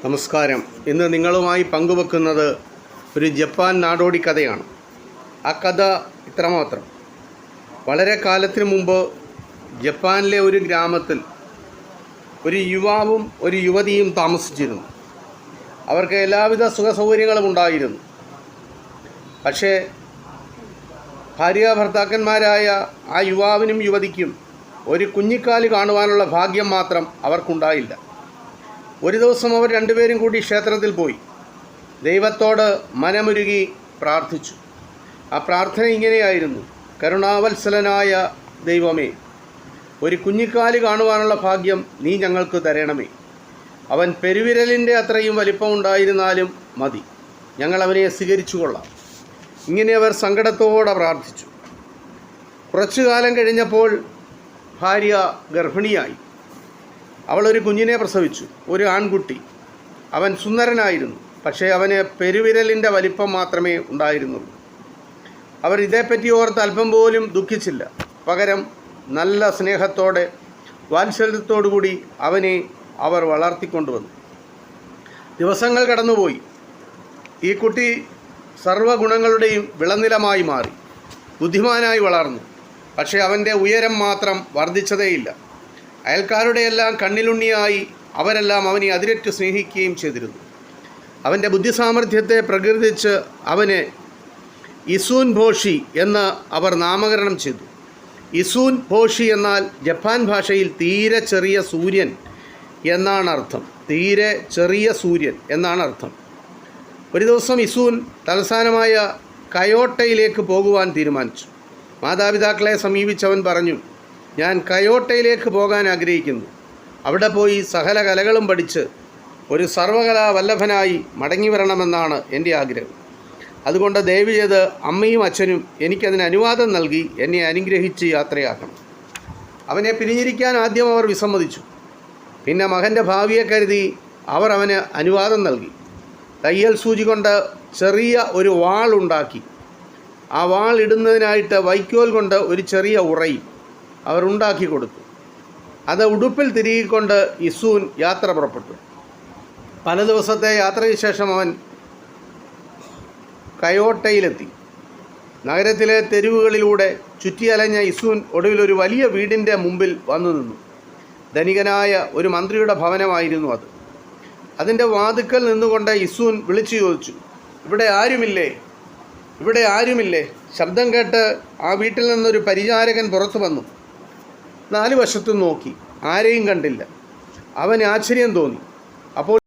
നമസ്കാരം. ഇന്ന് നിങ്ങളുമായി പങ്കുവെക്കുന്നത് ഒരു ജപ്പാൻ നാടോടി കഥയാണ്. ആ കഥ ഇത്രമാത്രം. വളരെ കാലത്തിന് മുമ്പ് ജപ്പാനിലെ ഒരു ഗ്രാമത്തിൽ ഒരു യുവാവും ഒരു യുവതിയും താമസിച്ചിരുന്നു. അവർക്ക് എല്ലാവിധ സുഖസൗകര്യങ്ങളും ഉണ്ടായിരുന്നു. പക്ഷേ ഭാര്യാഭർത്താക്കന്മാരായ ആ യുവാവിനും യുവതിക്കും ഒരു കുഞ്ഞിക്കാല് കാണുവാനുള്ള ഭാഗ്യം മാത്രം അവർക്കുണ്ടായില്ല. ഒരു ദിവസം അവർ രണ്ടുപേരും കൂടി ക്ഷേത്രത്തിൽ പോയി ദൈവത്തോട് മനമുരുകി പ്രാർത്ഥിച്ചു. ആ പ്രാർത്ഥന ഇങ്ങനെയായിരുന്നു: കരുണാവത്സലനായ ദൈവമേ, ഒരു കുഞ്ഞിക്കാല് കാണുവാനുള്ള ഭാഗ്യം നീ ഞങ്ങൾക്ക് തരണമേ. അവൻ പെരുവിരലിൻ്റെ അത്രയും വലിപ്പമുണ്ടായിരുന്നാലും മതി, ഞങ്ങൾ അവനെ സ്വീകരിച്ചു കൊള്ളാം. ഇങ്ങനെ അവർ സങ്കടത്തോടെ പ്രാർത്ഥിച്ചു. കുറച്ചു കാലം കഴിഞ്ഞപ്പോൾ ഭാര്യ ഗർഭിണിയായി. അവളൊരു കുഞ്ഞിനെ പ്രസവിച്ചു, ഒരു ആൺകുട്ടി. അവൻ സുന്ദരനായിരുന്നു, പക്ഷേ അവന് പെരുവിരലിൻ്റെ വലിപ്പം മാത്രമേ ഉണ്ടായിരുന്നുള്ളൂ. അവർ ഇതേപ്പറ്റി ഓർത്ത് അല്പം പോലും ദുഃഖിച്ചില്ല. പകരം നല്ല സ്നേഹത്തോടെ വാത്സല്യത്തോടുകൂടി അവനെ അവർ വളർത്തിക്കൊണ്ടുവന്നു. ദിവസങ്ങൾ കടന്നുപോയി. ഈ കുട്ടി സർവ്വഗുണങ്ങളുടെയും വിളനിലമായി മാറി, ബുദ്ധിമാനായി വളർന്നു. പക്ഷേ അവൻ്റെ ഉയരം മാത്രം വർദ്ധിച്ചതേയില്ല. അയൽക്കാരുടെയെല്ലാം കണ്ണിലുണ്ണിയായി അവരെല്ലാം അവനെ അതിരറ്റ് സ്നേഹിക്കുകയും ചെയ്തിരുന്നു. അവൻ്റെ ബുദ്ധിസാമർഥ്യത്തെ പ്രകീർത്തിച്ച് അവന് ഇസൂൻ ഭോഷി എന്ന് അവർ നാമകരണം ചെയ്തു. ഇസൂൻ ഭോഷി എന്നാൽ ജപ്പാൻ ഭാഷയിൽ തീരെ ചെറിയ സൂര്യൻ എന്നാണ് അർത്ഥം. തീരെ ചെറിയ സൂര്യൻ എന്നാണ് അർത്ഥം. ഒരു ദിവസം ഇസൂൻ തലസ്ഥാനമായ കയോട്ടയിലേക്ക് പോകുവാൻ തീരുമാനിച്ചു. മാതാപിതാക്കളെ സമീപിച്ചവൻ പറഞ്ഞു: ഞാൻ കയോട്ടയിലേക്ക് പോകാൻ ആഗ്രഹിക്കുന്നു. അവിടെ പോയി സകല കലകളും പഠിച്ച് ഒരു സർവകലാ വല്ലഭനായി മടങ്ങി വരണമെന്നാണ് എൻ്റെ ആഗ്രഹം. അതുകൊണ്ട് ദയവ് ചെയ്ത് അമ്മയും അച്ഛനും എനിക്കതിന് അനുവാദം നൽകി എന്നെ അനുഗ്രഹിച്ച് യാത്രയാക്കണം. അവനെ പിരിഞ്ഞിരിക്കാൻ ആദ്യം അവർ വിസമ്മതിച്ചു. പിന്നെ മകൻ്റെ ഭാവിയെ കരുതി അവർ അവന് അനുവാദം നൽകി. തയ്യൽ സൂചി കൊണ്ട് ചെറിയ ഒരു വാൾ ഉണ്ടാക്കി. ആ വാൾ ഇടുന്നതിനായിട്ട് വൈക്കോൽ കൊണ്ട് ഒരു ചെറിയ ഉറയും അവർ ഉണ്ടാക്കി കൊടുത്തു. അത് ഉടുപ്പിൽ തിരികൊണ്ട് ഇസൂൻ യാത്ര പുറപ്പെട്ടു. പല ദിവസത്തെ യാത്രയ്ക്ക് ശേഷം അവൻ കയോട്ടയിലെത്തി. നഗരത്തിലെ തെരുവുകളിലൂടെ ചുറ്റിയലഞ്ഞ ഇസൂൻ ഒടുവിൽ ഒരു വലിയ വീടിൻ്റെ മുമ്പിൽ വന്നു നിന്നു. ധനികനായ ഒരു മന്ത്രിയുടെ ഭവനമായിരുന്നു അത്. അതിൻ്റെ വാതിക്കൽ നിന്നുകൊണ്ട് ഇസൂൻ വിളിച്ചു ചോദിച്ചു: ഇവിടെ ആരുമില്ലേ? ഇവിടെ ആരുമില്ലേ? ശബ്ദം കേട്ട് ആ വീട്ടിൽ നിന്നൊരു പരിചാരകൻ പുറത്തു വന്നു. 4 വശത്തും നോക്കി, ആരെയും കണ്ടില്ല. അവന് ആശ്ചര്യം തോന്നി. അപ്പോൾ